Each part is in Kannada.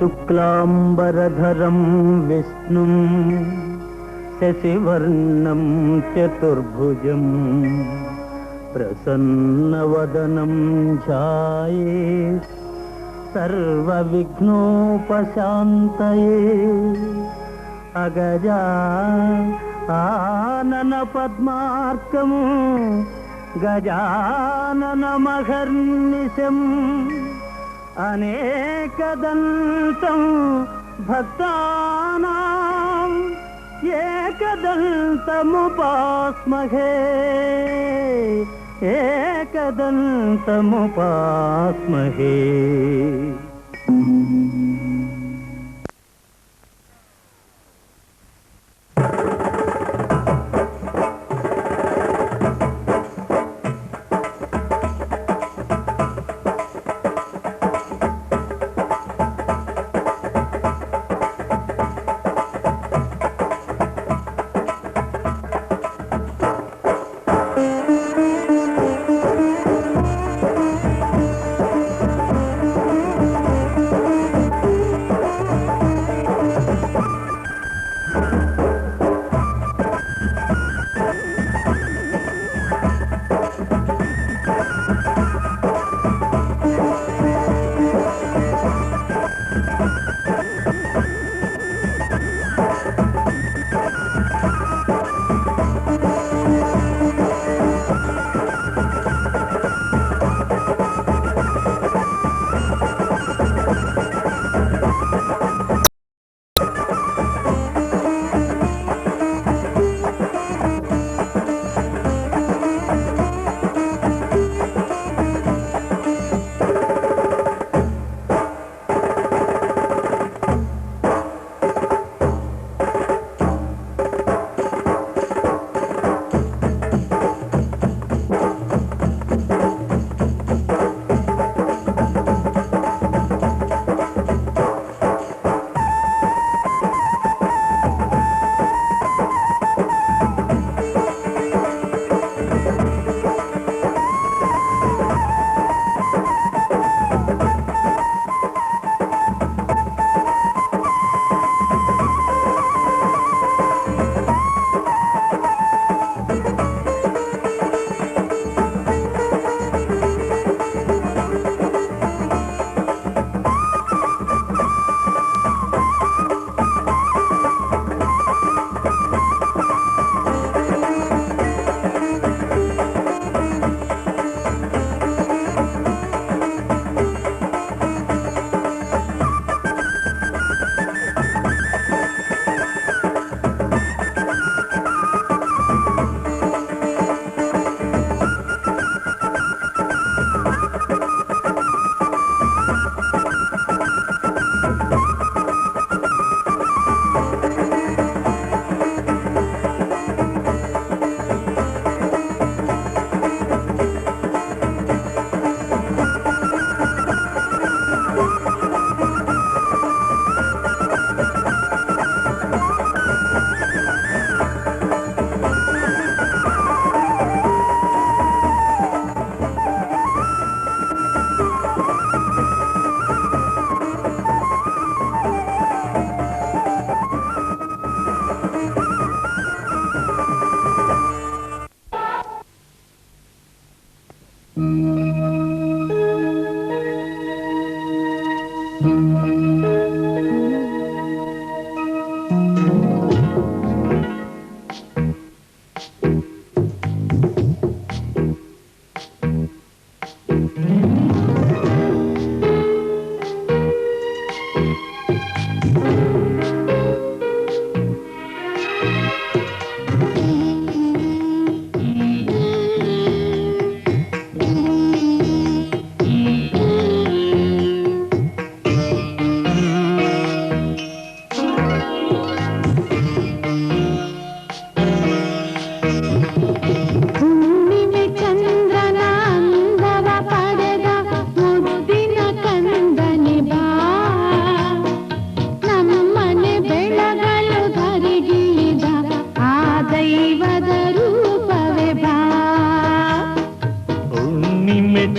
शुक्लांबरधरं विष्णुं शशिवर्णं चतुर्भुजं प्रसन्नवदनं ध्यायेत् सर्वविघ्नोपशान्तये अगजा आनन पद्मार्कं गजाननमहर्निशम् अनेकदन्तं भक्तानां एकदन्तमुपास्महे एकदन्तमुपास्महे।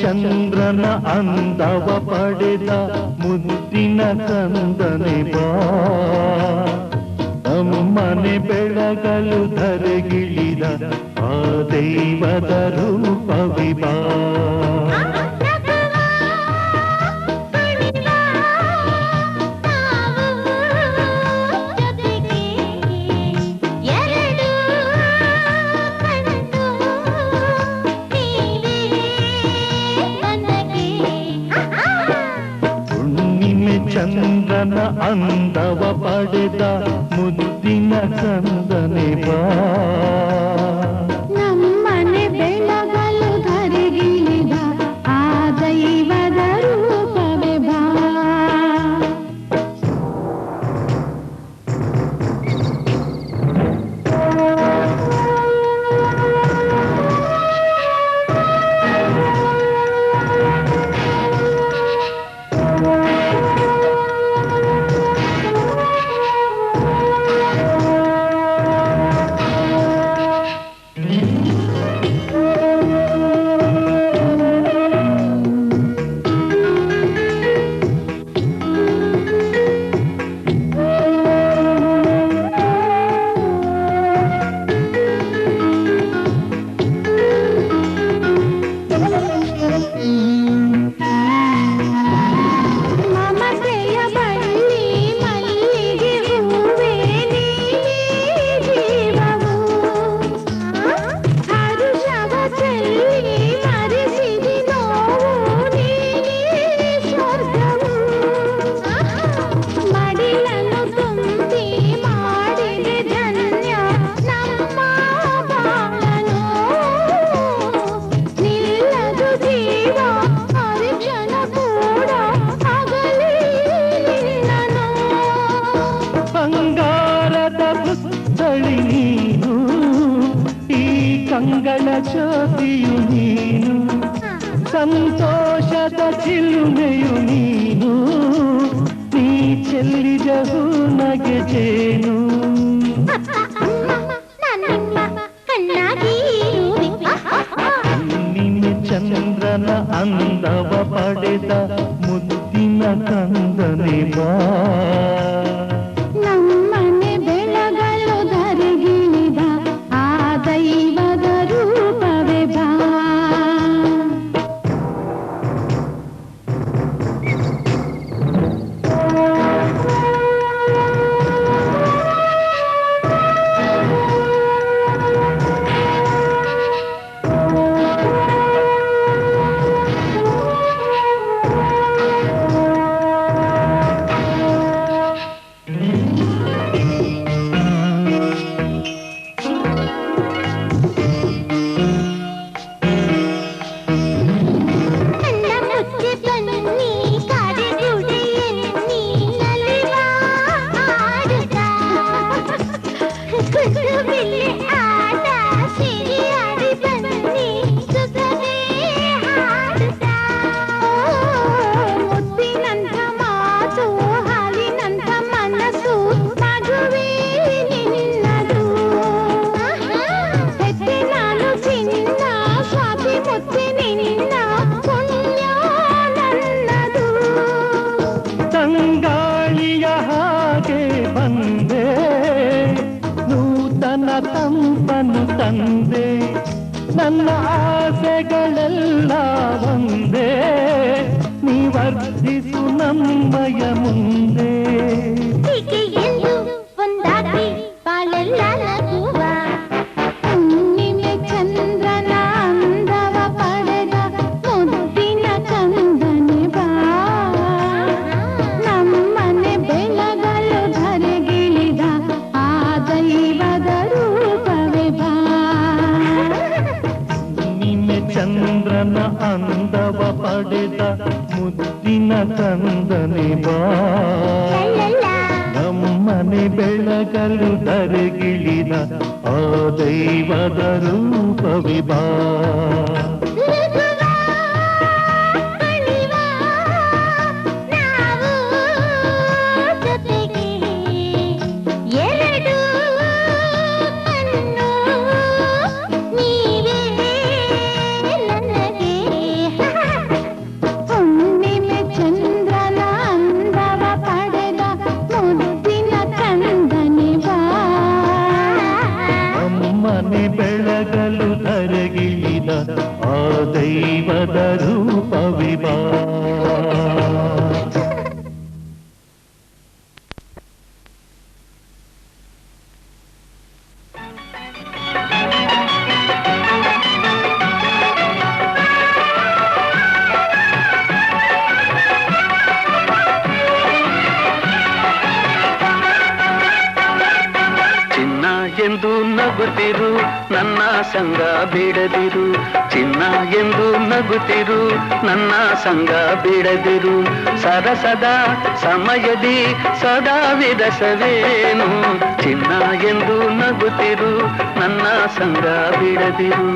ಚಂದ್ರನ ಅಂದವ ಪಡೆದ ಮುದ್ದಿನ ಮುದ್ದಿನ ಕಂದನೆ ಬಾ ನಮ್ಮನೆ ಬೆಳಗಲು ಧರೆಗಿಳಿದ ಆ ದೈವದ ರೂಪವಿ ಬಾ ಚಂದ್ರನ ಅಂದವ ಪಡೆದ ಮುದ್ದಿನ ಕಂದನೆ ಬಾ ನಮ್ಮನೆ ಬೆಳಗಲು ಧರೆಗಿಳಿದ ಆ ದೈವದ ರೂಪವೇ ಬಾ ಕಂಗಳ ಜ್ಯೋತಿಯು ನೀನು ಸಂತೋಷದ ಚಿಲುಮೆಯು ನೀನು ನೀ ಚೆಲ್ಲಿದ ನಗೆ ಜೇನು ನಿನ್ನ ಚಂದ್ರನ ಅಂದವ ಪಡೆದ ಮುದ್ದಿನ ಕಂದನೆ ಬಾ ನಮ್ಮನೆ ಬೆಳಗಲು ಧರೆಗಿಳಿದ ಆ ದೈವದ ರೂಪವೇ ಬಾ ತಂಪನು ತಂದೆ ನನ್ನ ಆಸೆಗಳೆಲ್ಲ ಒಂದೇ ನೀ ವರ್ಧಿಸು ನಮ್ಮಯ ಮುಂದೆ ಒಂದಾಗಿ ಬಾಳೆಲ್ಲ ನಗುವ ಹುಣ್ಣಿಮೆ ಚಂದ್ರನ ಅಂದವ ಪಡೆದ ಮುದ್ದಿನ ಕಂದನೆ ಬಾ ನಮ್ಮನೆ ಬೆಳಗಲು ಧರೆಗಿಳಿದ ಆ ದೈವದ ರೂಪವೇ ಬಾ ಹುಣ್ಣಿಮೆ ಚಂದ್ರನ ಅಂದವ ಪಡೆದ ಮುದ್ದಿನ ಕಂದನೆ ಬಾ ನಮ್ಮನೆ ಬೆಳಗಲು ಧರೆಗಿಳಿದ ಆ ದೈವದ ರೂಪವೇ ಬಾ ಹುಣ್ಣಿಮೆ ಚಂದ್ರನ ಅಂದವ ಎಂದು ನಗುತ್ತಿರು ನನ್ನ ಸಂಗ ಬಿಡದಿರು ಚಿನ್ನ ಎಂದು ನಗುತ್ತಿರು ನನ್ನ ಸಂಗ ಬಿಡದಿರು ಸರಸದ ಸಮಯದಿ ಸದಾ ವಿರಸವೇನು ಚಿನ್ನ ಎಂದು ನಗುತ್ತಿರು ನನ್ನ ಸಂಗ ಬಿಡದಿರು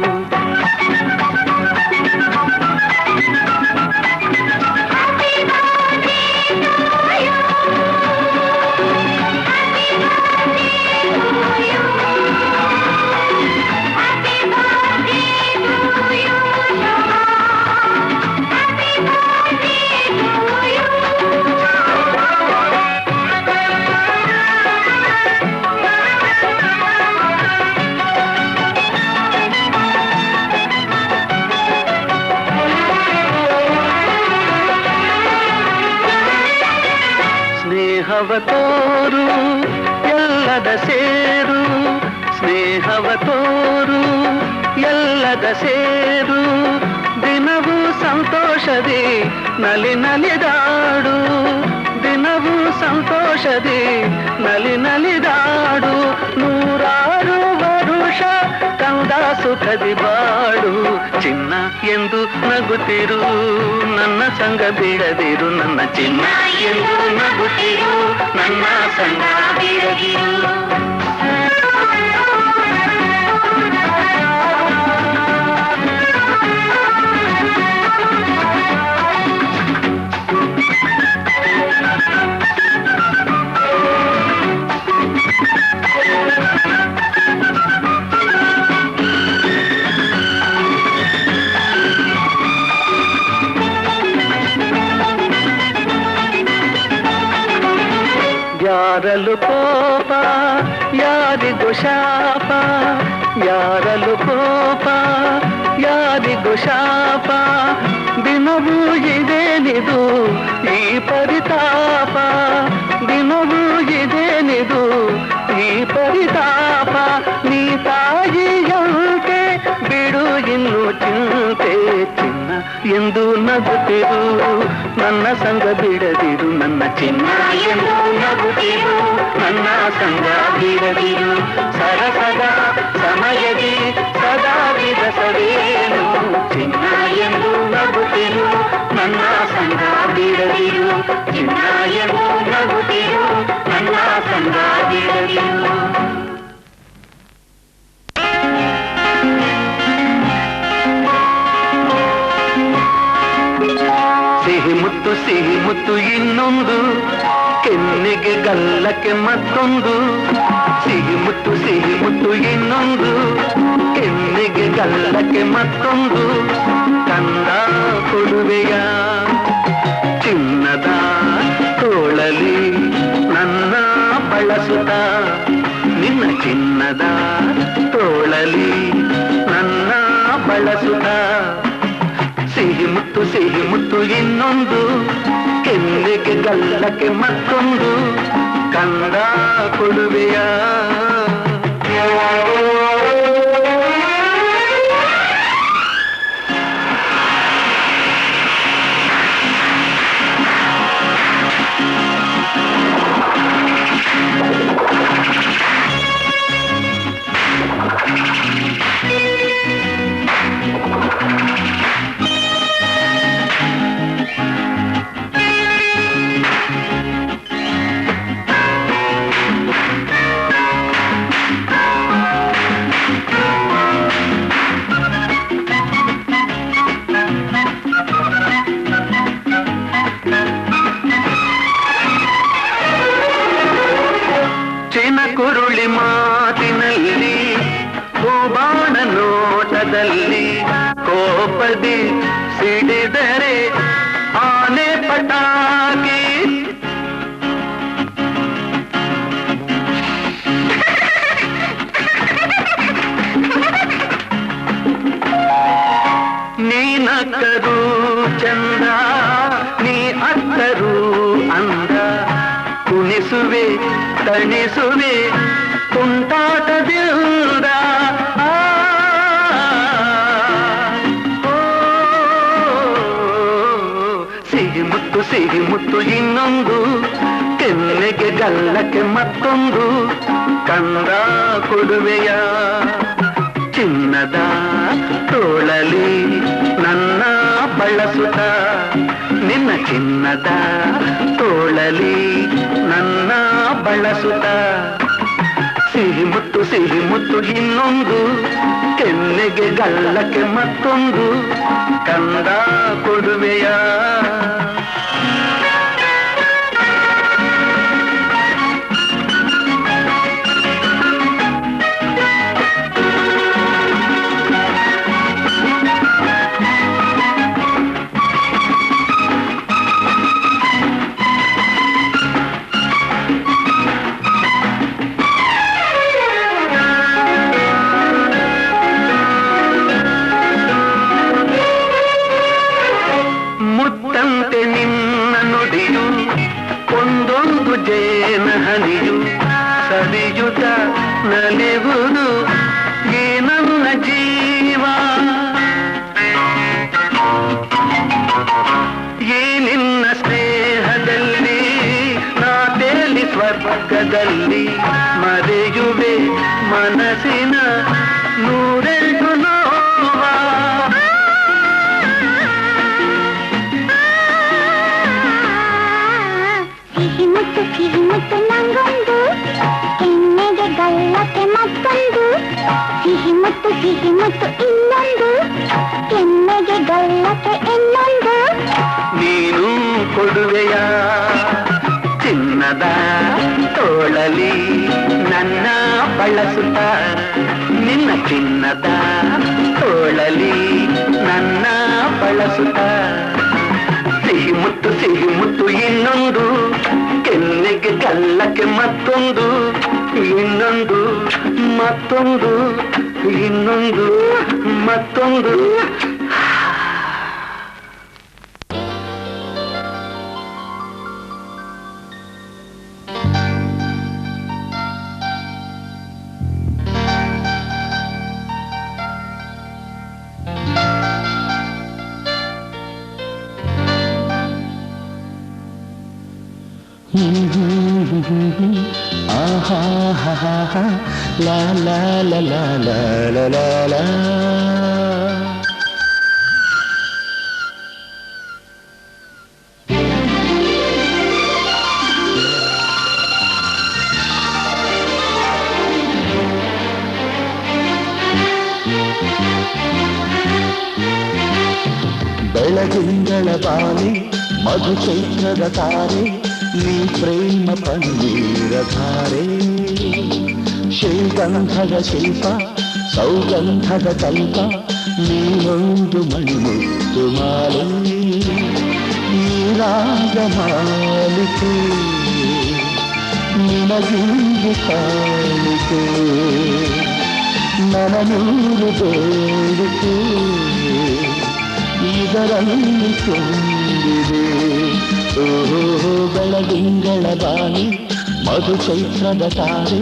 ಸ್ನೇಹವ ತೋರು ಎಲ್ಲದ ಸೇರು ಸ್ನೇಹವ ತೋರು ಎಲ್ಲದ ಸೇರು ದಿನವೂ ಸಂತೋಷದಿ ನಲಿ ನಲಿದಾಡು ದಿನವೂ ಸಂತೋಷದಿ ನಲಿ ನಲಿದಾಡು ನೂರಾರು ವರುಷ ಕಂದ ಸುಖದಿ ಬಾಡು ಚಿನ್ನ ಎಂದು ನಗುತ್ತಿರು ನನ್ನ ಸಂಗ ಬಿಡದಿರು ನನ್ನ ಚಿನ್ನ ಎಂದು ನಗುತ್ತಿರು ನನ್ನ ಸಂಗ ಬಿಡದಿರು ಯಾರಲು ಕೋಪ ಯಾರಿಗೂ ಶಾಪ ಯಾರಲು ಕೋಪ ಯಾರಿಗೂ ಶಾಪ ದಿನವೂ ಇದೇನಿದು ಈ ಪರಿತಾಪ ದಿನವೂ ಇದೇನಿದು ಈ ಪರಿತಾಪ ನೀ ತಾಯಿಯಂತೆ ಬಿಡು ಇನ್ನು ಚಿಂತೆ ಚಿನ್ನ ಎಂದು ನಗುತ್ತಿರು ನನ್ನ ಸಂಗ ಬಿಡದಿರು ನನ್ನ ಚಿನ್ನ ಎಂದು ನಗುತ್ತಿರು ನನ್ನ ಸಂಗ ಬಿಡದಿರು ಸರಸದ ಸಮಯದಿ ಸದಾ ವಿರಸವೇನು ಚಿನ್ನ ಎಂದು ನಗುತ್ತಿರು ನನ್ನ ಸಂಗ ಬಿಡದಿರು ಚಿನ್ನ ಎಂದು ನಗುತ್ತಿರು ನನ್ನ ಸಂಗ ಬಿಡದಿರು ಸಿಹಿ ಮುತ್ತು ಇನ್ನೊಂದು ಕೆನ್ನೆಗೆ ಗಲ್ಲಕ್ಕೆ ಮತ್ತೊಂದು ಸಿಹಿ ಮುತ್ತು ಇನ್ನೊಂದು ಕೆನ್ನೆಗೆ ಗಲ್ಲಕ್ಕೆ ಮತ್ತೊಂದು ಕಂದ ಕೊಡುವೆಯ ಚಿನ್ನದ ತೋಳಲಿ ನನ್ನ ಬಳಸುತ್ತ ನಿನ್ನ ಚಿನ್ನದ ತೋಳಲಿ ನನ್ನ ಬಳಸುತ್ತ ಸಿಹಿ ಮುತ್ತು ಇನ್ನೊಂದು ಕೆನ್ನೆಗೆ ಗಲ್ಲಕ್ಕೆ ಮತ್ತೊಂದು ಕಂದ ಕೊಡುವೆಯ ಕುರುಳಿ ಮಾತಿನಲ್ಲಿ ಹೂಬಾಣ ನೋಟದಲ್ಲಿ ಕೋಪದಿ ಸಿಡಿದರೆ ಆನೆ ಪಟಾಕಿ ನೀನಕ್ಕರು ಚಂದ ನೀ ಅತ್ತರು ಅಂದ ಕುಣಿಸುವೆ ತಣಿಸುವೆ ತುಂಟಾಟದಿಂದ ಸಿಹಿ ಮುತ್ತು ಇನ್ನೊಂದು ಕೆನ್ನೆಗೆ ಗಲ್ಲಕ್ಕೆ ಮತ್ತೊಂದು ಕಂದ ಕೊಡುವೆಯ ಚಿನ್ನದ ತೋಳಲಿ ನನ್ನ ಬಳಸುತ್ತ ನಿನ್ನ ಚಿನ್ನದ ತೋಳಲಿ ನನ್ನ ಬಳಸುತ್ತ ಸಿಹಿ ಮುತ್ತು ಇನ್ನೊಂದು ಕೆನ್ನೆಗೆ ಗಲ್ಲಕ್ಕೆ ಮತ್ತೊಂದು ಕಂದ ಕೊಡುವೆಯ ಹನಿಯು ಸರಿಯುತ ನಲಿವುದು ಈ ನನ್ನ ಜೀವ ಈ ನಿನ್ನ ಸ್ನೇಹದಲ್ಲಿ ನಾ ತೇಲಿ ಸ್ವರ್ಗದಲ್ಲಿ ಮರೆಯುವೆ ಮನಸ್ಸಿನ ನೂರೆಂಟು ನೋವ ಸಿಹಿ ಮುತ್ತು ನಂಗೊಂದು ಕೆನ್ನೆಗೆ ಗಲ್ಲಕ್ಕೆ ಮತ್ತೊಂದು ಸಿಹಿ ಮುತ್ತು ಇನ್ನೊಂದು ಕೆನ್ನೆಗೆ ಗಲ್ಲಕ್ಕೆ ಇನ್ನೊಂದು ನೀನು ಕೊಡುವೆಯ ಚಿನ್ನದ ತೋಳಲಿ ನನ್ನ ಬಳಸುತ್ತ ನಿನ್ನ ಚಿನ್ನದ ತೋಳಲಿ ನನ್ನ ಬಳಸುತ್ತ ಸಿಹಿ ಮುತ್ತು ಇನ್ನೊಂದು ಕೆನ್ನೆಗೆ ಗಲ್ಲಕ್ಕೆ ಮತ್ತೊಂದು ಇನ್ನೊಂದು ಮತ್ತೊಂದು ಇನ್ನೊಂದು ಮತ್ತೊಂದು ಆಹಾ ಹಾ ಹಾ ಹಾ ಲಾ ಲಾ ಲಾ ಲಾ ಲಾ ಲಾ ಲಾ ಲಾ ಬೆಳದಿಂಗಳ ಬಾಲಿ ಮಧು ಚೈತ್ರದ ತಾರೆ ನೀ ಪ್ರೇಮ ಪನ್ನೀರ ಧಾರೆ ಶ್ರೀಗಂಧದ ಶಿಲ್ಪ ಸೌಗಂಧದ ಕಲ್ಪ ನೀನೊಂದು ಮಣಿಮುತ್ತು ಮಾಲೆ ಈ ರಾಗ ಮಾಲಿಕೆ ನಿನಗಿಂದು ಕಾಣಿಕೆ ನನನೂರು ಬೇಡಿಕೆ ಇದರಲ್ಲಿ ತುಂಬಿದೆ ಓಹೋ ಬೆಳದಿಂಗಳ ಬಾನಿ ಮಧು ಚೈತ್ರದ ತಾರೆ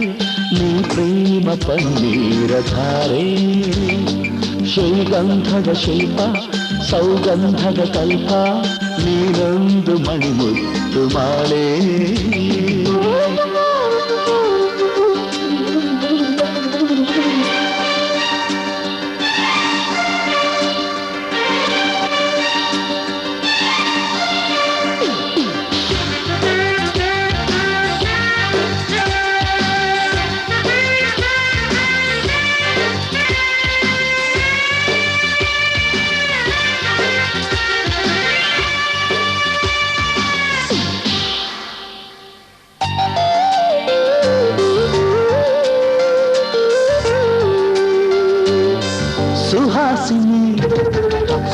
ನೀ ಪ್ರೇಮ ಪನ್ನೀರ ಧಾರೆ ಶ್ರೀಗಂಧದ ಶಿಲ್ಪ ಸೌಗಂಧದ ಕಲ್ಪ ನೀನೊಂದು ಮಣಿಮುತ್ತು ಮಾಲೆ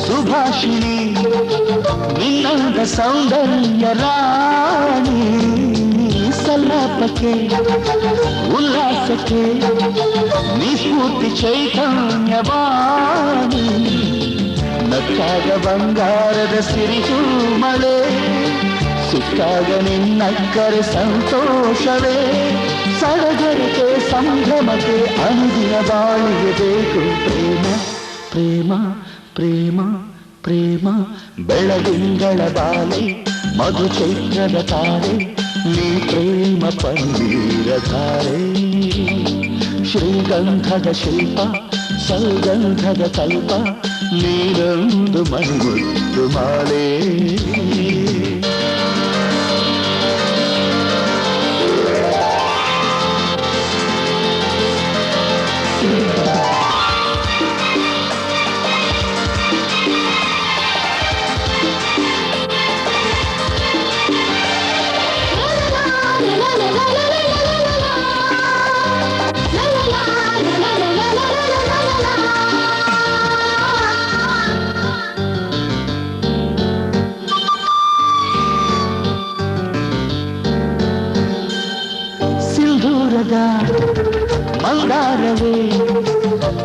ಸುಭಾಷಿಣಿ ನಿನ್ನಂದ ಸೌಂದರ್ಯ ರಾಣಿ ಸಲ್ಲಾಪಕ್ಕೆ ಉಲ್ಲಾಸಕ್ಕೆ ನಿಸ್ಫೂರ್ತಿ ಚೈತನ್ಯವಾಣಿ ನಕ್ಕಾಗ ಬಂಗಾರದ ಸಿರಿಹೂ ಮಳೆ ಸಿಕ್ಕಾಗ ನಿನ್ನಕ್ಕರೆ ಸಂತೋಷವೇ ಸಡಗರಕ್ಕೆ ಸಂಭ್ರಮಕ್ಕೆ ಅನುದಿನ ಬಾಳಿಗೆ ಬೇಕು ಪ್ರೇಮ ಪ್ರೇಮ ಪ್ರೇಮ ಪ್ರೇಮ ಬೆಳದಿಂಗಳ ಬಾಲೆ ಮಧು ಚೈತ್ರದ ತಾರೆ ನೀ ಪ್ರೇಮ ಪನ್ನೀರಧಾರೆ ಶ್ರೀಗಂಧದ ಶಿಲ್ಪ ಸೌಗಂಧದ ಕಲ್ಪ ನೀರೊಂದು ಮಣಿಮುತ್ತು ಮಾಲೆ ಮಂದಾರವೇ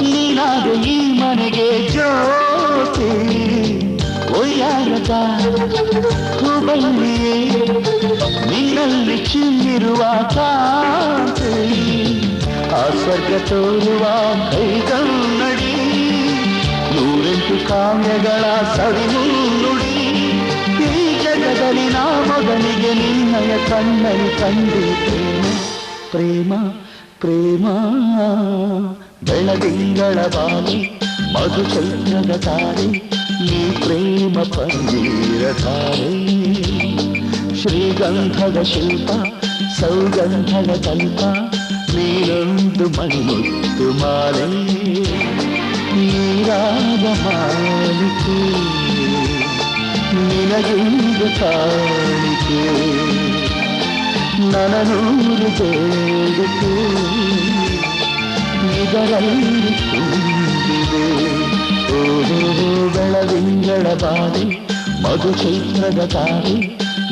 ನೀನಾದ ಈ ಮನೆಗೆ ಜ್ಯೋತಿ ಒಯ್ಯಾರದ ಹೂಬಳ್ಳಿಯೇ ನಿನ್ನಲ್ಲಿ ಚಿಮ್ಮಿರುವ ಕಾಂತಿ ಆ ಸ್ವರ್ಗ ತೋರುವ ಕೈಗನ್ನಡಿ ನೂರೆಂಟು ಕಾವ್ಯಗಳ ಸವಿನುಡಿ ಈ ಜಗದಲ್ಲಿ ನಾ ಮೊದಲಿಗೆ ನಿನ್ನಯ ಕಣ್ಣಲ್ಲಿ ಕಂಡು ಪ್ರೇಮ ಪ್ರೇಮ ಬೆಳದಿಂಗಳ ಬಾಲಿ ಮಧು ಚೈತ್ರದ ತಾರೆ ನೀ ಪ್ರೇಮ ಪನ್ನೀರಧಾರೆ ಶ್ರೀಗಂಧದ ಶಿಲ್ಪ ಸೌಗಂಧದ ಕಲ್ಪ ನೀರೊಂದು ಮಣಿಮುತ್ತು ಮಾಲೆ ನೀರಾದ ಮಾಲಿಕೆ ನಿನಗೆಂದು ಕಾಣಿಕೆ ನನನೂರು ಬೇಡಿಕೆ ಇದರಲ್ಲಿ ತುಂಬಿದೆ ಓಹೋ ಬೆಳದಿಂಗಳ ಬಾರಿ ಮಧು ಚೈತ್ರದ ತಾರೆ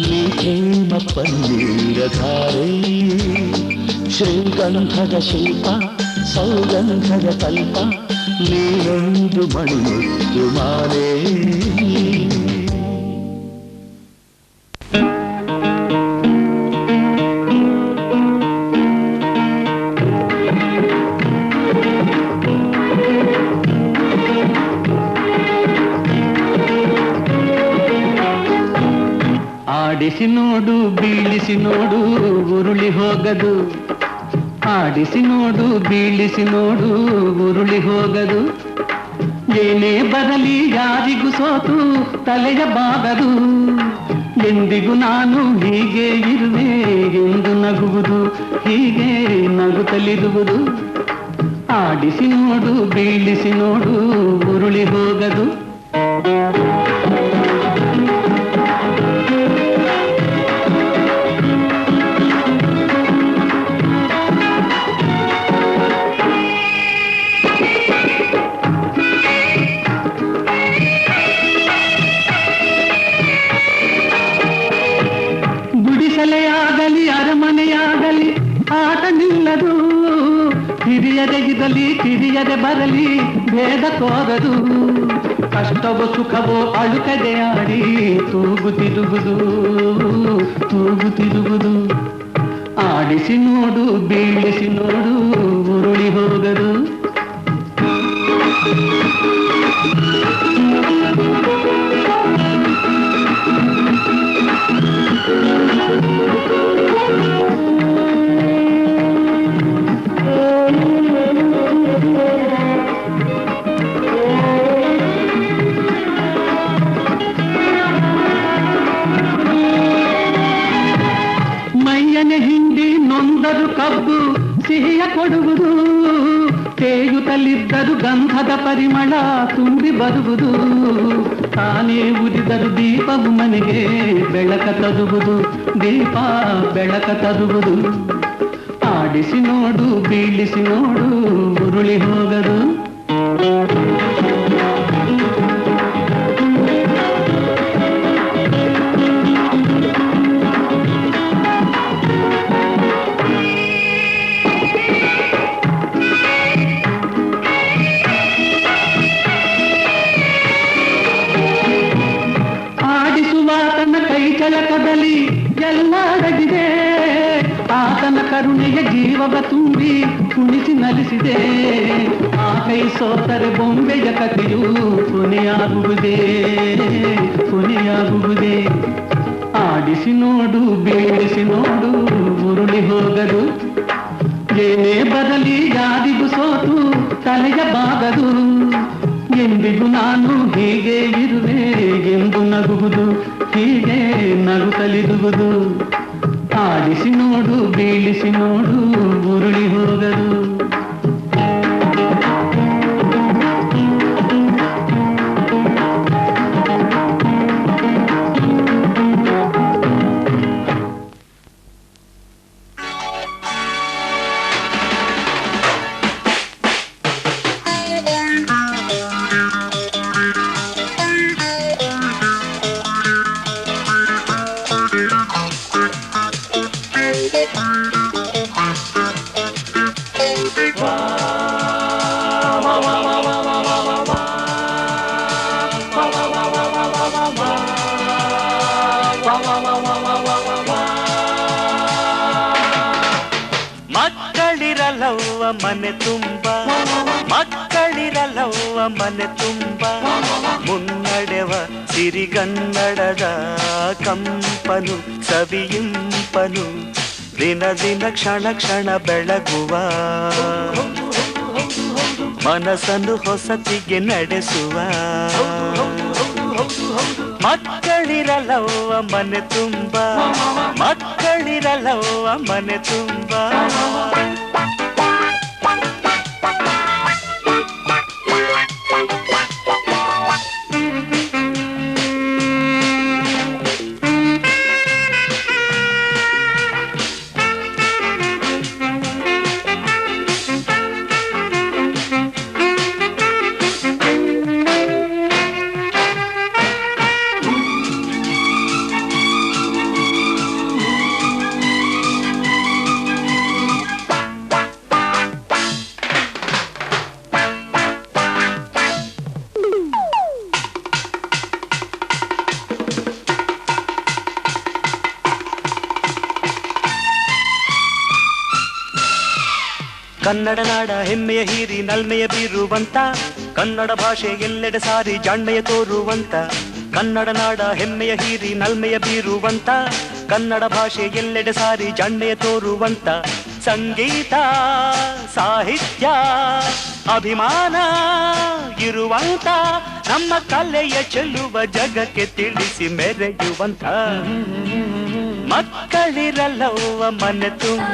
ನೀ ಪ್ರೇಮ ಪನ್ನೀರಧಾರೆ ಶ್ರೀಗಂಧದ ಶಿಲ್ಪ ಸೌಗಂಧದ ಕಲ್ಪ ನೀರೊಂದು ಮಣಿಮುತ್ತು ಮಾಲೆ ಆಡಿಸಿ ನೋಡು ಬೀಳಿಸಿ ನೋಡು ಉರುಳಿ ಹೋಗದು ಆಡಿಸಿ ನೋಡು ಬೀಳಿಸಿ ನೋಡು ಉರುಳಿ ಹೋಗದು ಏನೇ ಬರಲಿ ಯಾರಿಗೂ ಸೋತು ತಲೆಯ ಬಾಗದು ಎಂದಿಗೂ ನಾನು ಹೀಗೆ ಇರುವೆ ಎಂದು ನಗುವುದು ಹೀಗೆ ನಗುತ್ತಲಿರುವುದು ಆಡಿಸಿ ನೋಡು ಬೀಳಿಸಿ ನೋಡು ಉರುಳಿ ಹೋಗದು ಗುಡಿಸಲೆಯಾಗಲಿ ಅರಮನೆಯಾಗಲಿ ಆಟ ನಿಲ್ಲದು ಹಿರಿಯದೆಗಿರಲಿ ಕಿರಿಯದೆ ಬರಲಿ ಭೇದ ತೋರದು ಕಷ್ಟವೋ ಸುಖವೋ ಅಳುಕದೆ ಆಡಿ ತೂಗುತ್ತಿರುವುದು ತೂಗುತ್ತಿರುವುದು ಆಡಿಸಿ ನೋಡು ಬೀಳಿಸಿ ನೋಡು ಉರುಳಿ ಹೋಗದು ಮೈಯನೆ ಹಿಂಡಿ ನೊಂದರು ಕಬ್ಬು ಸಿಹಿಯ ಕೊಡುವುದು ತೇಯುತ್ತಲಿದ್ದರು ಗಂಧದ ಪರಿಮಳ ತುಂಬಿ ಬರುವುದು ತಾನೇ ಉರಿದರು ದೀಪವು ಮನೆಗೆ ಬೆಳಕ ತರುವುದು ದೀಪ ಬೆಳಕ ತರುವುದು ಆಡಿಸಿ ನೋಡು ಬೀಳಿಸಿ ನೋಡು ಉರುಳಿ ಹೋಗದು ಚಲಕದಲ್ಲಿ ಎಲ್ಲ ಅಡಗಿದೆ ಆತನ ಕರುಣೆಯ ಜೀವವ ತುಂಬಿ ಕುಣಿಸಿ ನಲಿಸಿದೆ ಆ ಕೈ ಸೋತರೆ ಬೊಂಬೆಯ ಕಥೆಯು ಕೊನೆಯಾಗುವುದೇ ಕೊನೆಯಾಗುವುದೇ ಆಡಿಸಿ ನೋಡು ಬೀಳಿಸಿ ನೋಡು ಉರುಳಿ ಹೋಗದು ಏನೇ ಬರಲಿ ಯಾರಿಗೂ ಸೋತು ತಲೆಯ ಬಾಗದು ಎಂದಿಗೂ ನಾನು ಹೀಗೆ ಇರುವೆ ಎಂದು ನಗುವುದು ಹೀಗೆ ನಗುತ್ತಲಿರುವುದು ಆಡಿಸಿ ನೋಡು ಬೀಳಿಸಿ ನೋಡು ಉರುಳಿ ಹೋಗದು ಮಕ್ಕಳಿರಲವ್ವ ಮನೆ ತುಂಬ ಮಕ್ಕಳಿರಲವ್ವ ಮನೆ ತುಂಬ ಮುನ್ನಡೆವ ಸಿರಿಗನ್ನಡದ ಕಂಪನು ಸವಿಯಿಂಪನು ದಿನ ದಿನ ಕ್ಷಣ ಕ್ಷಣ ಬೆಳಗುವ ಮನಸ್ಸನ್ನು ಹೊಸತಿಗೆ ನಡೆಸುವ ಮಕ್ಕಳಿರಲವ್ವ ಮನೆ ತುಂಬ ಮಕ್ಕಳಿರಲವ್ವ ಮನೆ ತುಂಬ ಕನ್ನಡ ನಾಡ ಹೆಮ್ಮೆಯ ಹೀರಿ ನಲ್ಮೆಯ ಬೀರುವಂತ ಕನ್ನಡ ಭಾಷೆ ಎಲ್ಲೆಡೆ ಸಾರಿ ಜಾಣ್ಮೆಯ ತೋರುವಂತ ಕನ್ನಡ ನಾಡ ಹೆಮ್ಮೆಯ ಹೀರಿ ನಲ್ಮೆಯ ಬೀರುವಂತ ಕನ್ನಡ ಭಾಷೆ ಎಲ್ಲೆಡೆ ಸಾರಿ ಜಾಣ್ಮೆಯ ತೋರುವಂತ ಸಂಗೀತ ಸಾಹಿತ್ಯ ಅಭಿಮಾನ ಇರುವಂತ ನಮ್ಮ ಕಲೆಯ ಚೆಲ್ಲುವ ಜಗಕ್ಕೆ ತಿಳಿಸಿ ಮೆರೆಯುವಂತ ಮಕ್ಕಳಿರಲವ್ವ ಮನೆ ತುಂಬ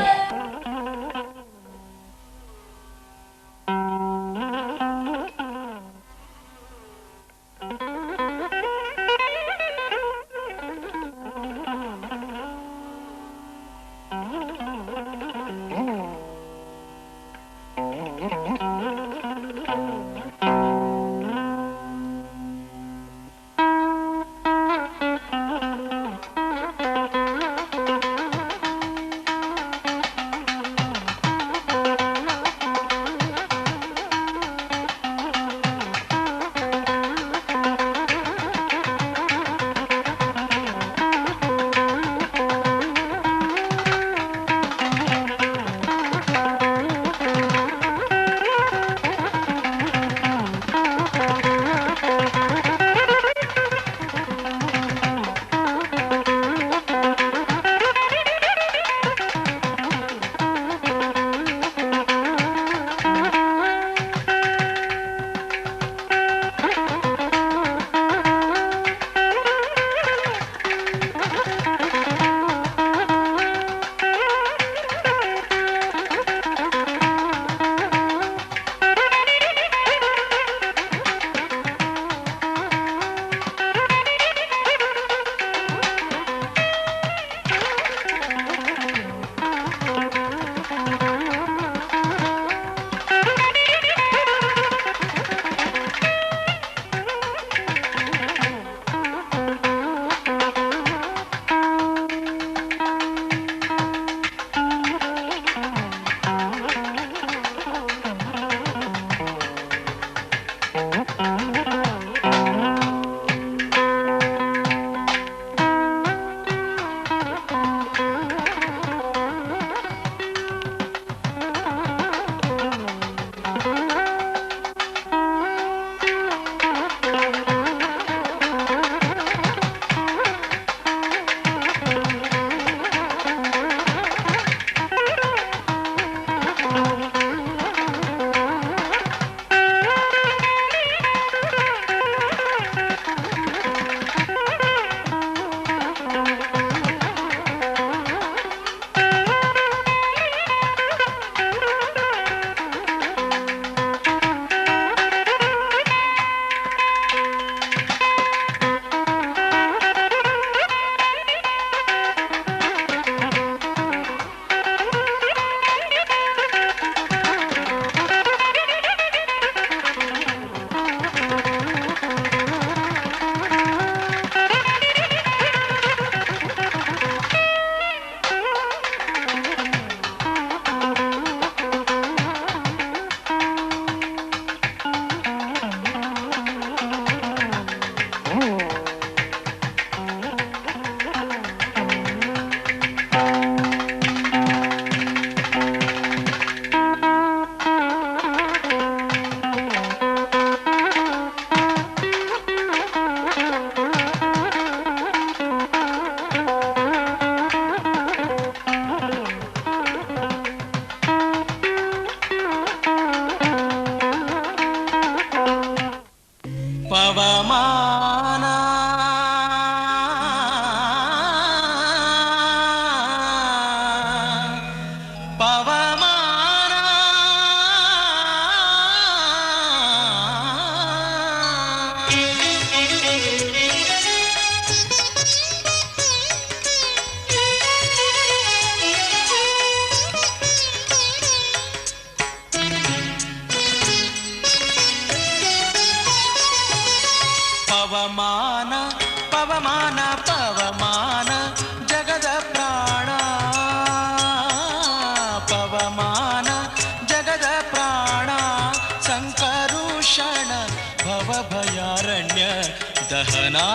ದಹನಾ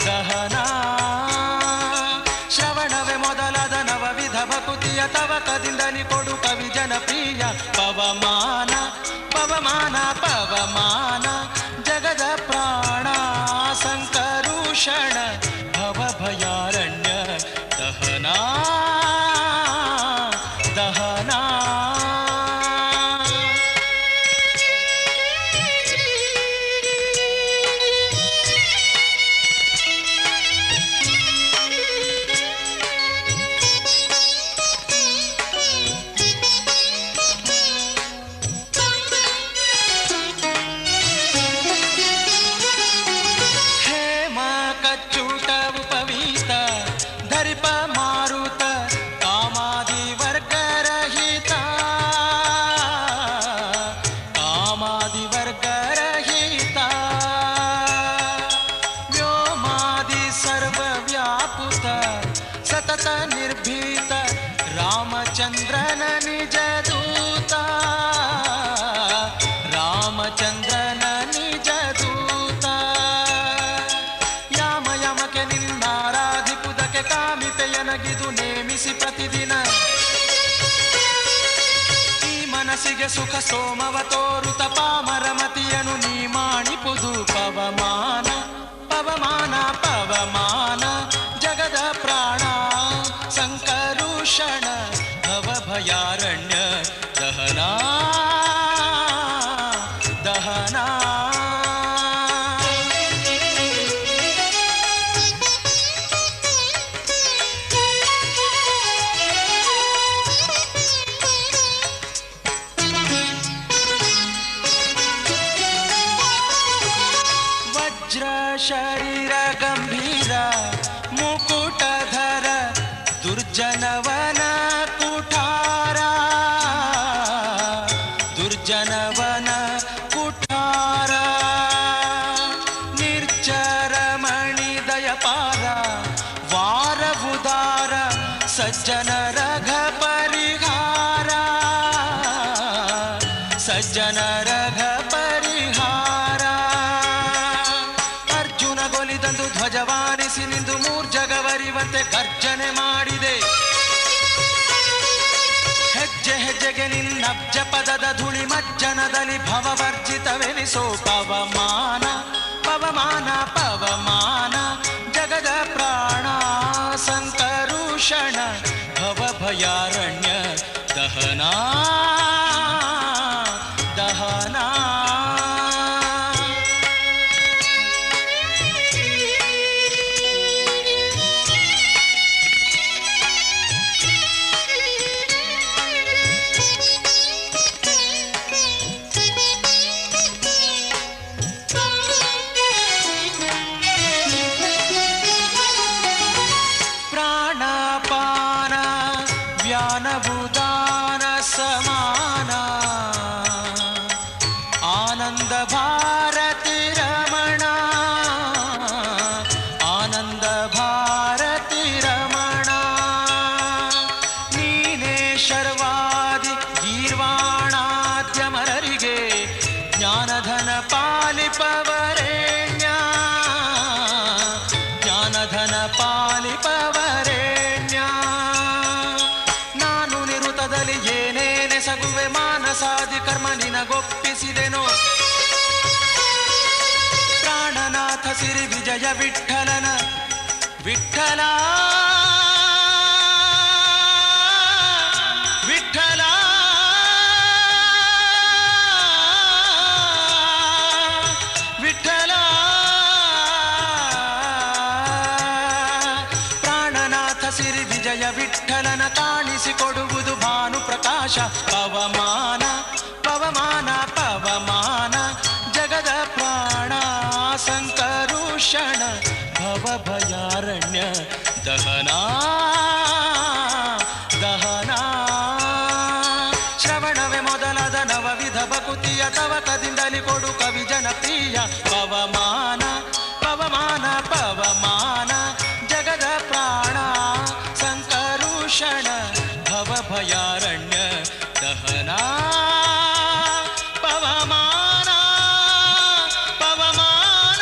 ದಹನಾ ಶ್ರವಣವೇ ಮೊದಲಾದ ನವವಿಧ ಭಕುತಿಯ ತವಕದಿಂದಲಿ ಕೊಡು ಕವಿ ಜನಪ್ರಿಯ ಪವಮಾನ ಪವಮಾನ ಪವಮಾನ ಜಗದ ಪ್ರಾಣ ಸಂಕರುಷಣ ಭವಭಯಾರಣ್ಯ ದಹನಾ ದಹನಾ ನಿರ್ಭೀತ ರಾಮಚಂದ್ರನ ನಿಜ ದೂತ ರಾಮಚಂದ್ರನ ನಿಜ ದೂತ ಯಾಮ ಯಮಕೆ ನಿನ್ನಾರಾಧಿಪುದಕ್ಕೆ ಕಾಮಿತೆಯನಗಿದು ನೇಮಿಸಿ ಪ್ರತಿದಿನ ಈ ಮನಸ್ಸಿಗೆ ಸುಖ ಸೋಮವ ತೋರುತ ಪಾಮರಮತಿಯನು ನೀ ಮಾಡಿಪುದು ಪವಮಾನ ಪವಮಾನ ಪವಮಾನ ಜಗದ ಪ್ರಾಣ ಸಂಕರುಷಣ ಭವಭಯಾರಣ್ಯ ದಹನಾ ದಹನಾ ವಜ್ರ ಶರೀರ ಗಂಭೀರ ಮುಕುಟಧರ ದುರ್ಜನವನ ಕುಠಾರ ದುರ್ಜನವನ ಕುಠಾರ ನಿರ್ಜರ ಮಣಿದಯಪಾರ ವಾರವುದಾರ ಸಜ್ಜನ ರಘ ಪರಿಹಾರ ಸಜ್ಜನ ರಘ ಪರಿಹಾರ ಅರ್ಜುನ ಗೊಲಿದಂದು ಧ್ವಜವಾರಿಸಿ ನಿಂದು ಮೂರ್ಜಗವರಿವಂತೆ ಗರ್ಜನೆ ಮಾಡಿದೆ ಹೆಜ್ಜೆ ಹೆಜ್ಜೆಗೆ ನಿನ್ನಬ್ಜ ಪದದ ಧೂಳಿ ಮಜ್ಜನದಲ್ಲಿ ಭವವರ್ಜಿತವೆನಿಸೋ ಪವಮಾನ ಪವಮಾನ ಪವಮಾನ ಜಗದ ಪ್ರಾಣ ಸಂಕರುಷಣ ಭವಭಯಾರಣ್ಯ ದಹನಾ ದಹನಾ ಪ್ರಾಣಪಾನ ವ್ಯಾನಭೂದಾನ ಸಮಾನ ಆನಂದ ಭಾರತಿ ರಮಣ ಆನಂದ ಭಾರತಿ ರಮಣ ನೀನೇ ಶರ್ವಾದಿ ಗೀರ್ವಾಣಾದ್ಯಮರರಿಗೆ ಜ್ಞಾನಧನ ಪಾಲಿಪವರೇಣ್ಯ ಜ್ಞಾನಧನ ಪಾಲಿಪವರೇಣ್ಯ ನಾನು ನಿರುತದಲ್ಲಿ ಏನೇನೆ ಸಗುವೆ ಮಾನಸಾದಿ ಕರ್ಮ ನಿನಗೊಪ್ಪಿಸಿದೆನೋ ಪ್ರಾಣನಾಥ ಸಿರಿ ವಿಜಯ ವಿಠಲನ ವಿಠಲ ವಿಠಲ ವಿಠಲ ಪ್ರಾಣನಾಥ ಸಿರಿ ವಿಜಯ ವಿಠಲನ ಕಾಣಿಸಿಕೊಡುವುದು ಭಾನು ಪ್ರಕಾಶ ಪವಮಾನ ಪವಮಾನ ಪವಮಾನ ಜಗದ ಪ್ರಾಣ ಸಂಕರುಷಣ ಭವಭಯಾರಣ್ಯ ದಹನಾ ದಹನಾ ಶ್ರವಣವೇ ಮೊದಲಾದ ನವವಿಧ ಭಕುತಿಯ ತವಕದಿಂದಲಿ ಕೊಡು ಕವಿ ಜನಪ್ರಿಯ ಪವಮಾನ ಪವಮಾನ ಪವಮಾನ ಜಗದ ಪ್ರಾಣ ಸಂಕರುಷಣ ಭವಭಯಾರಣ್ಯ ದಹನಾ ಪವಮಾನ ಪವಮಾನ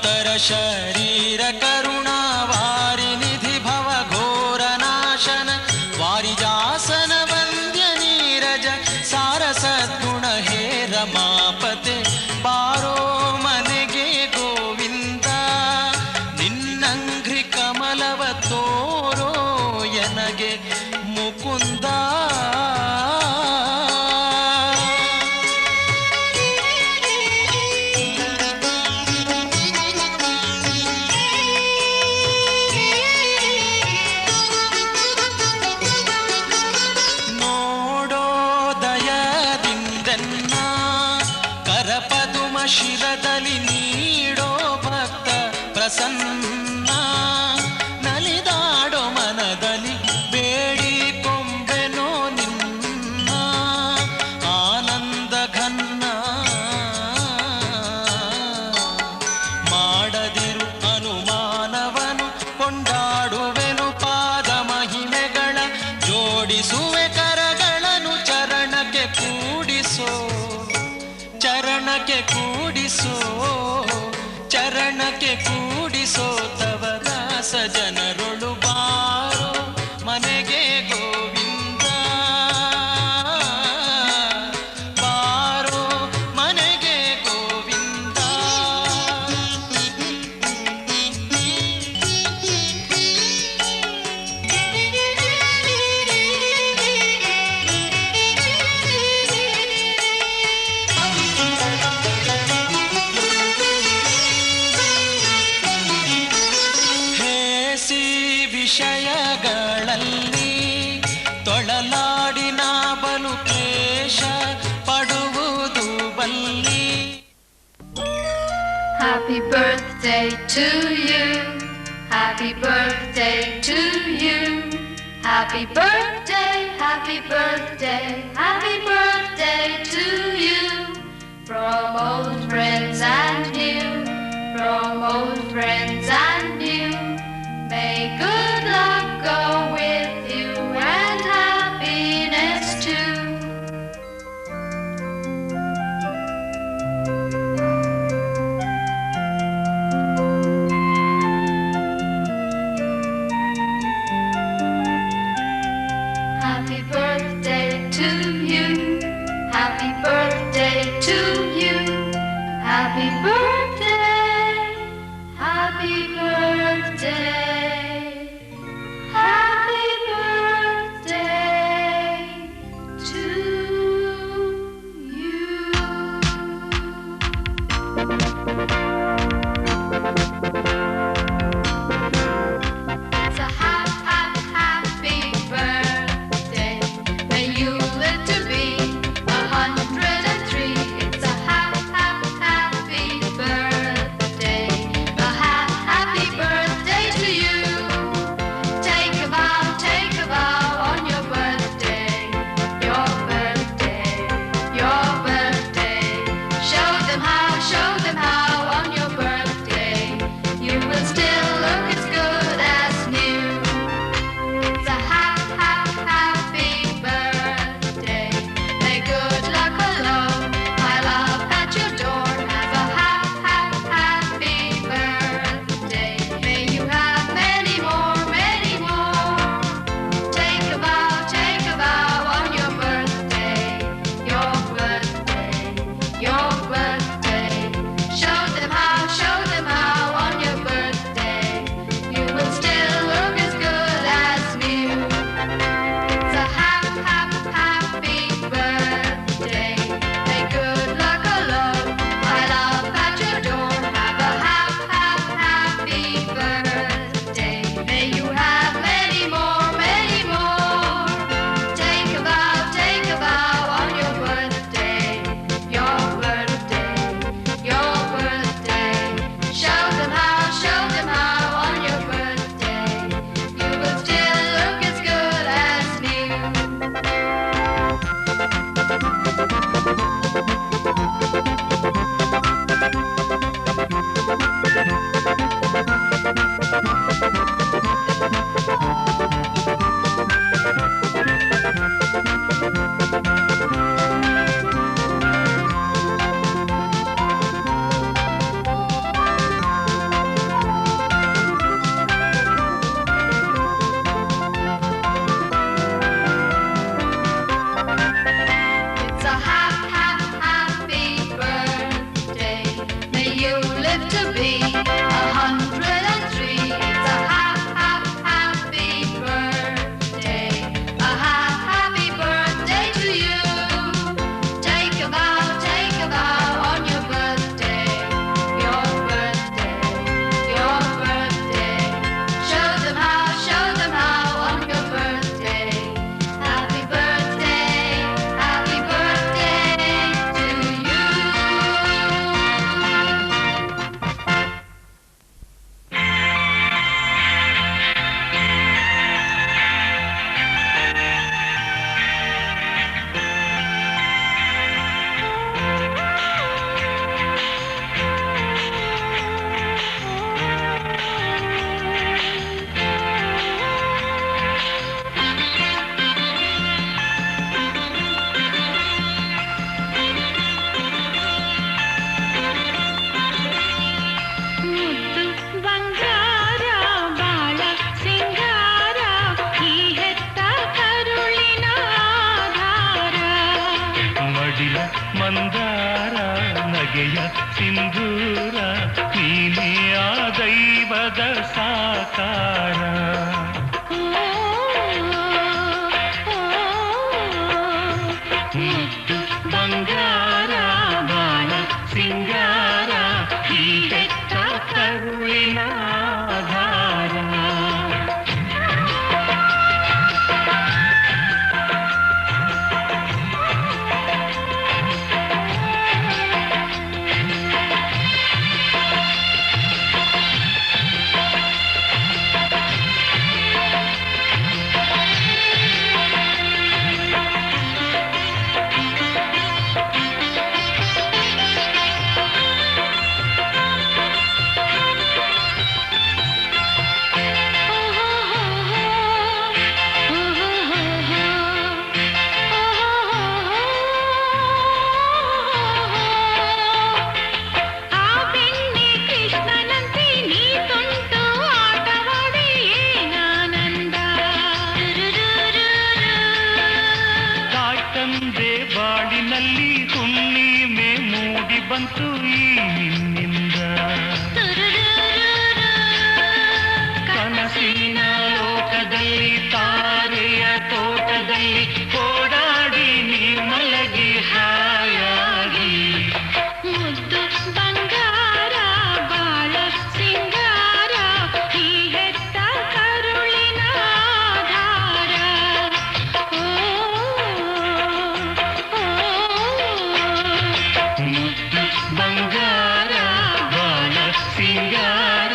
ಭಕ್ತರ ಶರೀರ ಕರುಣಾವಾರಿನಿಧಿ ಭವ ಘೋರ ನಾಶನ ವಾರಿಜಾಸನ ವಂದ್ಯ ನೀರಜ ಸಾರ ಸದ್ಗುಣ ಹೇ ರಮಾಪತೆ ಬಾರೋ ಮನೆಗೆ ಗೋವಿಂದ ನಿನ್ನಂಘ್ರಿ ಕಮಲವ ತೋರೋ ಎನಗೆ ಮುಕುಂದ ಶಿರದಲ್ಲಿ ನೀಡೋ ಭಕ್ತ ಪ್ರಸನ್ನ ನಲಿದಾಡೋ ಮನದಲ್ಲಿ ಬೇಡಿ ಕೊಂಬೆನೋ ನಿನ್ನ ಆನಂದ ಘನ್ನ ಮಾಡದಿರು ಅನುಮಾನವನು ಕೊಂಡಾಡುವೆನು ಪಾದ ಮಹಿಮೆಗಳ ಜೋಡಿಸುವೆ ಕರಗಳನ್ನು ಚರಣಕ್ಕೆ ಕೂಡಿಸೋ ಚರಣಕ್ಕೆ ಕೂಡಿಸೋ ತವ ದಾಸ ಜನರೊಳು ಬಾರೋ ಮನೆಗೆ ಗೋವಿಂದ ಬಾರೋ ಮನೆಗೆ ಗೋವಿಂದ ವಿಷಯಗಳಲ್ಲಿ ತೊಳಲಾಡಿನ ಬಲು ಕ್ಲೇಶ ಪಡುವುದು ಬಲ್ಲಿ. Happy birthday to you. Happy birthday to you. Happy birthday, happy birthday, happy birthday to you. From old friends and new, from old friends and new. May good luck go with you and happiness too. Happy birthday to you. Happy birthday to you. Happy birthday. Happy birthday. Happy birthday to you. It's a happy birthday. May you live to be 103. It's a happy birthday. A happy birthday to you. Take a vow on your birthday. Your birthday, your birthday. Show them how on your birthday. You will still look as good as new. It's a happy birthday. May good luck alone, my love at your door. Have a happy birthday. May you have many more, many more. Take a vow on your birthday. Your birthday, your birthday. Show them how on your birthday. You will still look as good as new. It's a happy birthday. May good luck alone, my love at your door. Have a happy birthday. May you have many more, many more. Take a vow on your birthday. Your birthday, your birthday. Show them how on your birthday. You will still look as good as new. ನಗೆಯ ಸಿಂಧೂರ ನೀನೇ ಆ ದೈವದ ಸಾಕಾರ ಮುದ್ದು ಬಂಗಾರ ಬಾಳ ಸಿಂಗಾರ ಈ ಬೆಟ್ಟ ಕರುಳಿನ ಆಧಾರ ಬಾಳಿನಲ್ಲಿ ಹುಣ್ಣಿಮೆ ಮೂಡಿ ಬಂತು ಈ ನಿನ್ನಿಂದ ಕನಸಿನ ಲೋಕದಲ್ಲಿ ತಾರೆಯ ತೋಟದಲ್ಲಿ ಓಡಾಡಿ ನೀ ಮಲಗಿ ಹಾಯಾಗಿ ಮುದ್ದು ಬಂಗಾರ ಬಾಳ ಸಿಂಗಾರ ಈ ಹೆತ್ತ ಕರುಳಿನ ಆಧಾರ ಮುದ್ದು ಬಂಗಾರ ಬಾಳ ಸಿಂಗಾರ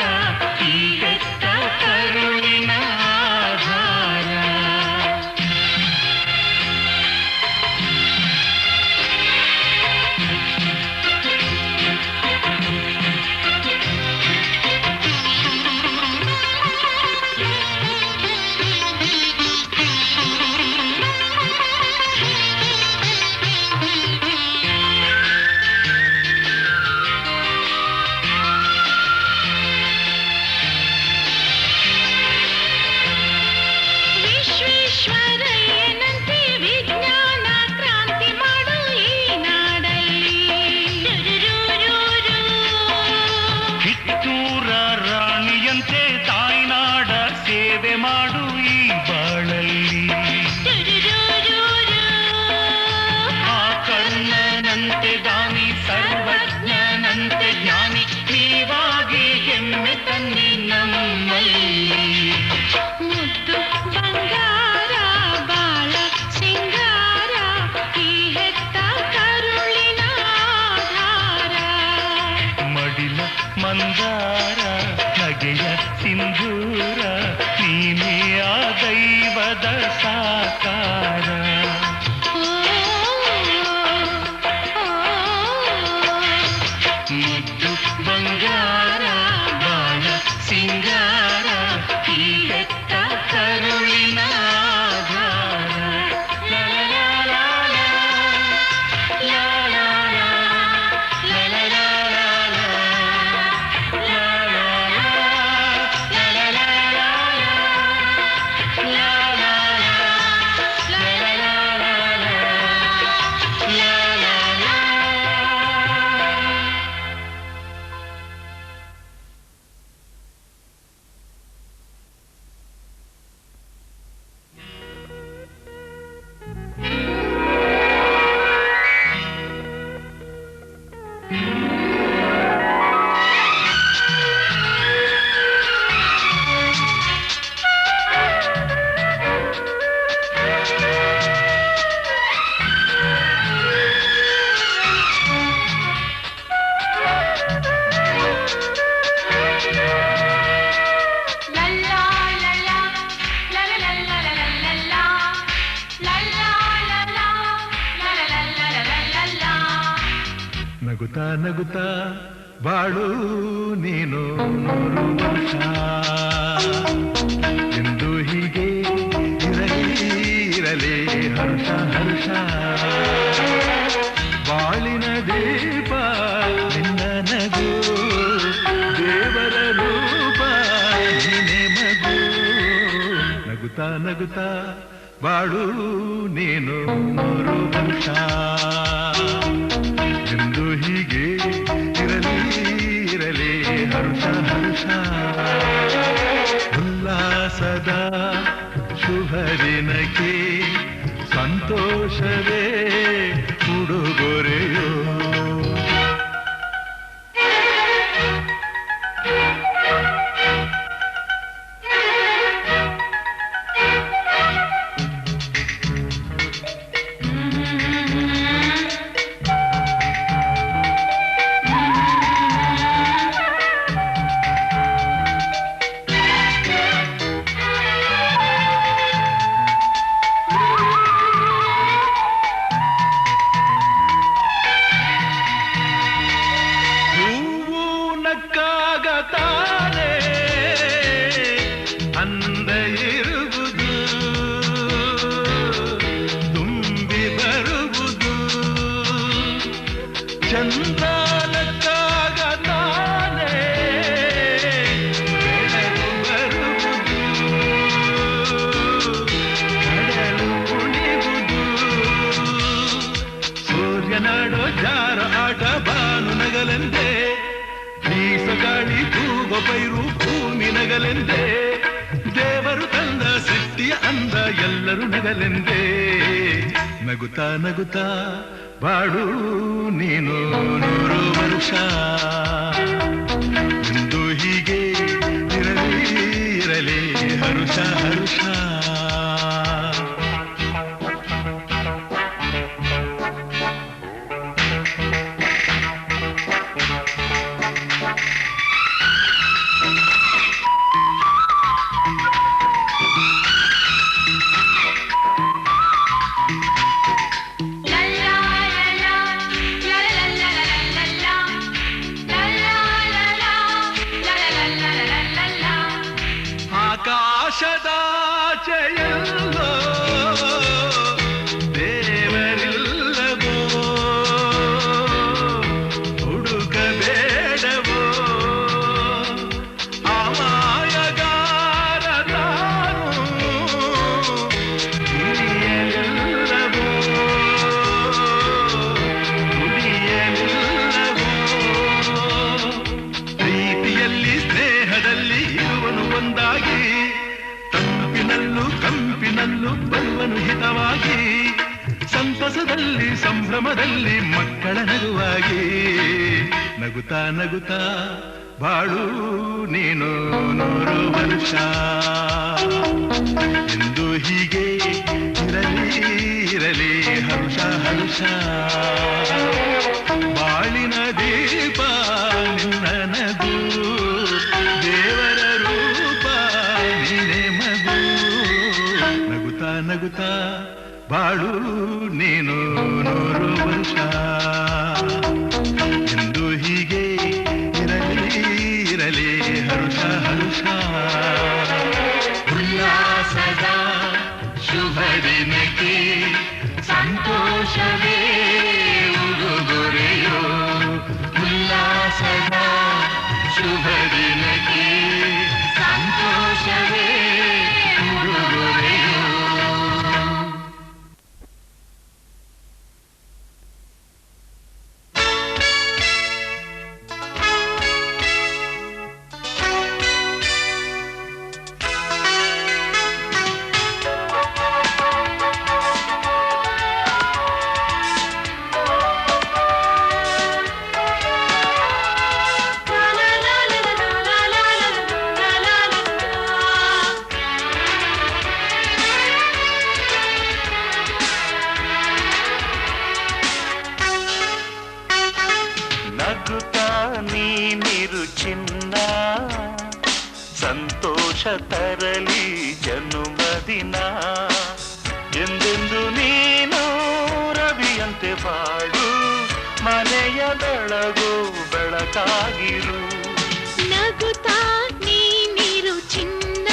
ಈ ಹೆತ್ತ ಕರುಳಿನ ಆಧಾರ ವಿಶ್ವೇಶ್ವರಯ್ಯನಂತೆ ವಿಜ್ಞಾನ ಕ್ರಾಂತಿ ಮಾಡು ಈ ನಾಡಲ್ಲಿ ಕಿತ್ತೂರ ರಾಣಿಯಂತೆ ತಾಯ್ನಾಡ ಸೇವೆ ಮಾಡು ಈ ಬಾಳಲ್ಲಿ ಆ ಕರ್ಣನಂತೆ ದಾನಿ ಸರ್ವಜ್ಞನಂತೆ ಜ್ಞಾನಿ ನೀವಾಗಿ ಹೆಮ್ಮೆ ತನ್ನಿ ನಮ್ಮಲ್ಲಿ ಮುದ್ದು ಬಂಗಾರ ಬಾಳ ಸಿಂಗಾರ ಈ ಹೆತ್ತ ಕರುಳಿನ ಆಧಾರ ಮಡಿಲ ಮಂದಾರ ನಗೆಯ ಸಿಂಧೂರ ನೀನೇ ಆ ದೈವದ ಸಾಕಾರ ಮುದ್ದು ಬಂಗಾರ ಬಾಳ ಸಿಂಗಾರ ಈ ಹೆತ್ತ ಕರುಳಿನ ಆಧಾರ ಲಾ ಲಾ ಲಾ ಲಾ, ಲಾ ಲಾ ಲಾ, ಲಾ ಲಾ ಲಾ ಲಾ ಲಾ, ಲಾ ಲಾ ಲಾ, ಲಾ ಲಾ ಲಾ ಲಾ ಲಾ, ಲಾ ಲಾ ಲಾ, ಲಾ ಲಾ ಲಾ ಲಾ ಲಾ, ಲಾ ಲಾ ಲಾ. ನಗುತ್ತಾ ನಗುತ್ತಾ ಬಾಳು ನೀನು 100 ವರ್ಷ ಎಂದು ಹೀಗೆ ಇರಲಿ ಹರ್ಷ ಹರ್ಷ ಬಾಳಿನ ದೀಪ ನಿನ್ನ ನಗು ದೇವರ ರೂಪ ನೀನೆ ಮಗು ನಗುತ್ತಾ ನಗುತ್ತಾ ಬಾಳು ನೀನು 100 ವರ್ಷ ಎಂದು ಹೀಗೆ ಉಲ್ಲಾಸದ ಶುಭ ದಿನಕ್ಕೆ ಸಂತೋಷವೇ ಉಡುಗೊರೆಯೋ. ದೇವರು ತಂದ ಸೃಷ್ಟಿಯ ಅಂದ ಎಲ್ಲರೂ ನಗಲೆಂದೇ. ನಗುತ್ತಾ ನಗುತ್ತಾ ಬಾಳು ನೀನು 100 ವರ್ಷ. ಎಂದು ಹೀಗೆ ಇರಲಿ ಇರಲಿ ಹರುಷ ಹರುಷ. ಆಕಾಶದಾಚೆಯಲ್ಲೋ ದೇವರಿಲ್ಲವೋ ಹುಡುಕಬೇಡವೋ ಅಮಾಯಗಾರ ತಾನು ಹಿಡಿಯಲಿಲ್ಲವೋ ಹುಡಿಯಲಿಲ್ಲವೋ. ಪ್ರೀತಿಯಲ್ಲಿ ಸ್ನೇಹದಲ್ಲಿ ಇರುವನು ಒಂದಾಗಿ, ಕಂಪಿನಲ್ಲೂ ಬರುವನು ಹಿತವಾಗಿ, ಸಂತಸದಲ್ಲಿ ಸಂಭ್ರಮದಲ್ಲಿ ಮಕ್ಕಳ ನಗುವಾಗಿ. ನಗುತ್ತಾ ನಗುತ್ತಾ ಬಾಳು ನೀನು 100 ವರ್ಷ. ಎಂದು ಹೀಗೆ ಇರಲಿ ಇರಲಿ ಹರುಷ ಹರುಷ. ಬಾಳಿನ ದೀಪ ನಿನ್ನ ನಗು, ದೇವರ ರೂಪ ನೀನೆ ಮಗು. ನಗುತ್ತಾ ನಗುತ್ತಾ ಬಾಳು ನೀನು 100 ವರ್ಷ. ಎಂದು ಹೀಗೆ ಇರಲಿ ಇರಲಿ ಹರುಷ ಹರುಷ. ಉಲ್ಲಾಸದ ಶುಭ ದಿನಕ್ಕೆ ಸಂತೋಷವೇ ಉಡುಗೊರೆಯೋ. ಉಲ್ಲಾಸದ ಶುಭ ದಿನಕ್ಕೆ ಸಂತೋಷವೇ ಉಡುಗೊರೆಯೋ. ಚಿನ್ನ ಸಂತೋಷ ತರಲಿ ಜನುಮದಿನ. ಎಂದೆಂದು ನೀನು ರವಿಯಂತೆ ಬಾಳು, ಮನೆಯ ಬೆಳಗು ಬೆಳಕಾಗಿರು. ನಗುತ್ತಾ ನೀನಿರು ಚಿನ್ನ,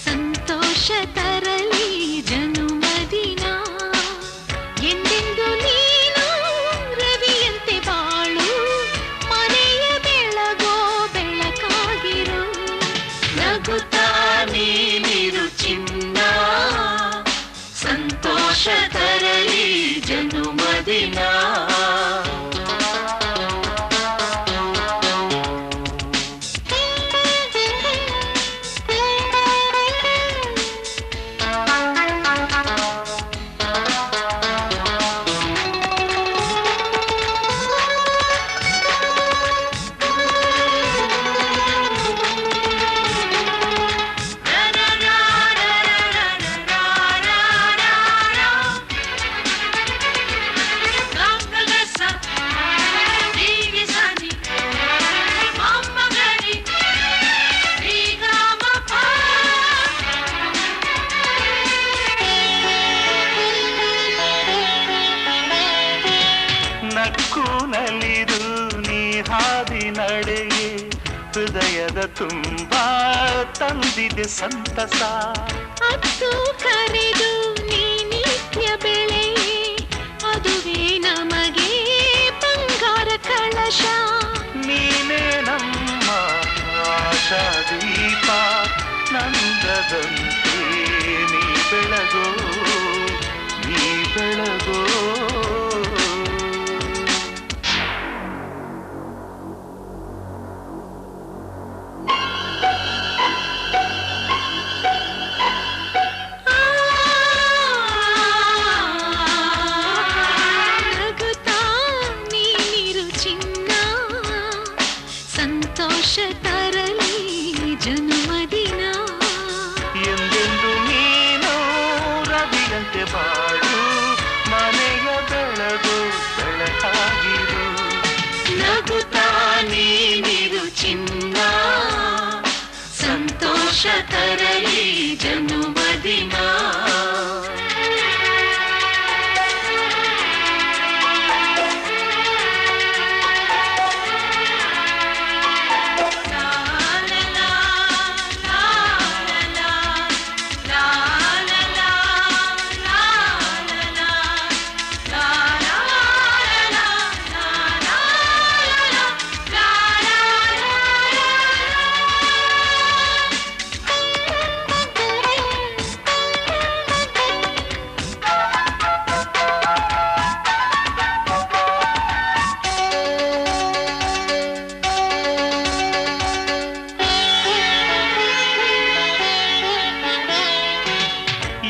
ಸಂತೋಷ ತರಲಿ ಜನುಮದಿನ. ಎಂದೆಂದು ನೀನು ರವಿಯಂತೆ ಬಾಳು, ಮನೆಯ ಬೆಳಗೋ ಬೆಳಕಾಗಿರು. ನಗುತ್ತಾ ನೀನಿರು ಚಿನ್ನ, ಸಂತೋಷ ತರಲಿ ಜನುಮದಿನ. ಹೃದಯದ ತುಂಬ ತಂದಿದೆ ಸಂತಸ. ಅತ್ತು ಕರೆದು ನೀ ನಿತ್ಯ ಬೆಳೆ, ಅದುವೇ ನಮಗೆ ಬಂಗಾರ ಕಳಶ. ನೀನೇ ನಮ್ಮ ಆಶಾ ದೀಪ, ನಂದದಂತೆ ನೀ ಬೆಳಗೋ, ನೀ ಬೆಳಗೋ. ನಗುತ್ತಾ ನೀನಿರು ಚಿನ್ನ, ಸಂತೋಷ ತರಲಿ ಜನ್ಮದಿನ. ಎಂದೆಂದು ನೀನು ರವಿಯಂತೆ ಬಾಳು, ಮನೆಯ ಬೆಳಗು ಬೆಳಕಾಗಿರು. ನಗುತ್ತಾ ನೀನಿರು ಚಿನ್ನ, ಸಂತೋಷ ತರಲಿ ಜನ್ಮದಿನ.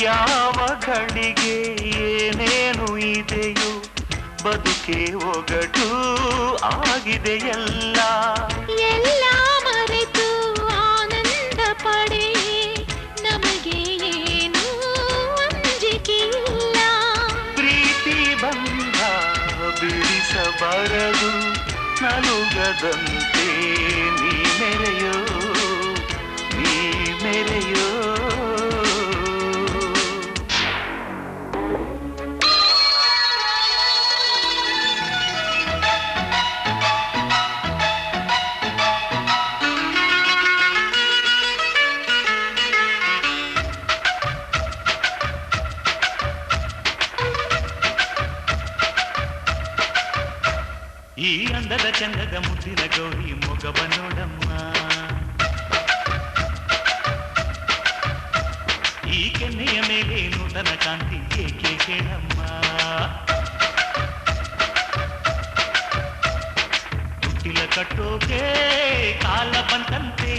ಯಾವ ಘಳಿಗೆ ಏನೇನು ಇದೆಯೋ, ಬದುಕೆ ಒಗಟು ಆಗಿದೆ ಎಲ್ಲ. ಎಲ್ಲ ಮರೆತು ಆನಂದ ಪಡೆ, ನಮಗೆ ಏನು ಅಂಜಿಕೆ ಇಲ್ಲ. ಪ್ರೀತಿ ಬಂಧ ಬಿಡಿಸಬಾರದು, ನಲುಗದಂತೆ ನೀ ಮೆರೆಯೋ, ನೀ ಮೆರೆಯೋ. ಈ ಅಂದದ ಚಂದದ ಮುದ್ದಿನ ಗೌರಿ ಮೊಗವ ನೋಡಮ್ಮ, ಈ ಕೆನ್ನೆಯ ಮೇಲೆ ನೂತನ ಕಾಂತಿ ಏಕೆ ಹೇಳಮ್ಮ. ಹುಟ್ಟಿಲ ಕಟ್ಟೋಕೆ ಕಾಲ ಬಂತಂತೆ,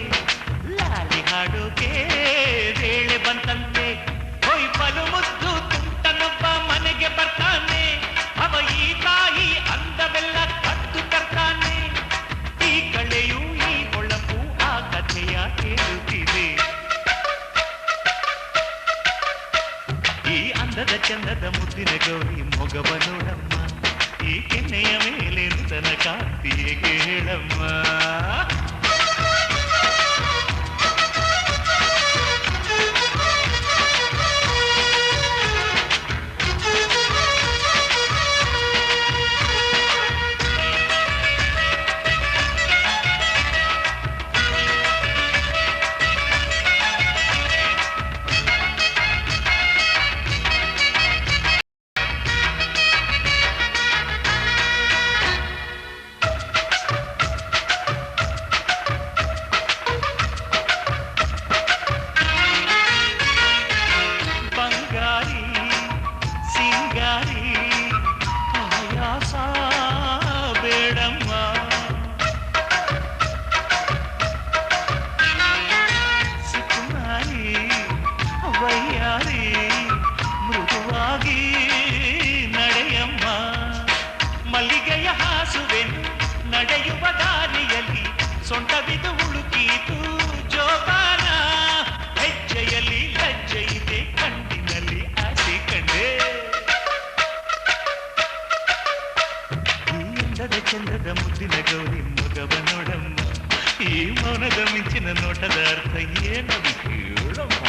ಲಾಲಿ ಹಾಡೋಕೆ ವೇಳೆ ಬಂತಂತೆ. ಹೊಯ್ ಬಲು ಮುದ್ದು ತುಂಟನೊಬ್ಬ ಮನೆಗೆ ಬರ್ತಾನೆ, ಅವ ಈ ತಾಯಿ ಅಂದವೆಲ್ಲ ಕಟ್ಟು ತರ್ತಾನೆ. ಈ ಕಳೆಯು ಈ ಹೊಳಪು ಆ ಕಥೆಯ ಕೇಳುತ್ತಿದೆ. ಈ ಅಂದದ ಚಂದದ ಮುದ್ದಿನ ಗೌರಿ ಮೊಗವ ನೋಡಮ್ಮ, ಈ ಕೆನ್ನೆಯ ಮೇಲೆ ನೂತನ ಕಾಂತಿಯೇ ಹೇಳಮ್ಮ. ಸೊಂಟವಿದು ಹುಡುಕೀತು ಜೋಪಾನ, ಹೆಜ್ಜೆಯಲ್ಲಿ ಲಜ್ಜೆ ಇದೆ, ಕಣ್ಣಿನಲ್ಲಿ ಆಸೆ ಕಂಡೆ. ಈ ಅಂದದ ಚಂದದ ಮುದ್ದಿನ ಗೌರಿ ಮೊಗವ ನೋಡಮ್ಮ, ಈ ಮೌನದ ಮಿಂಚಿನ ನೋಟದ ಅರ್ಥ ಏನದು ಹೇಳಮ್ಮ.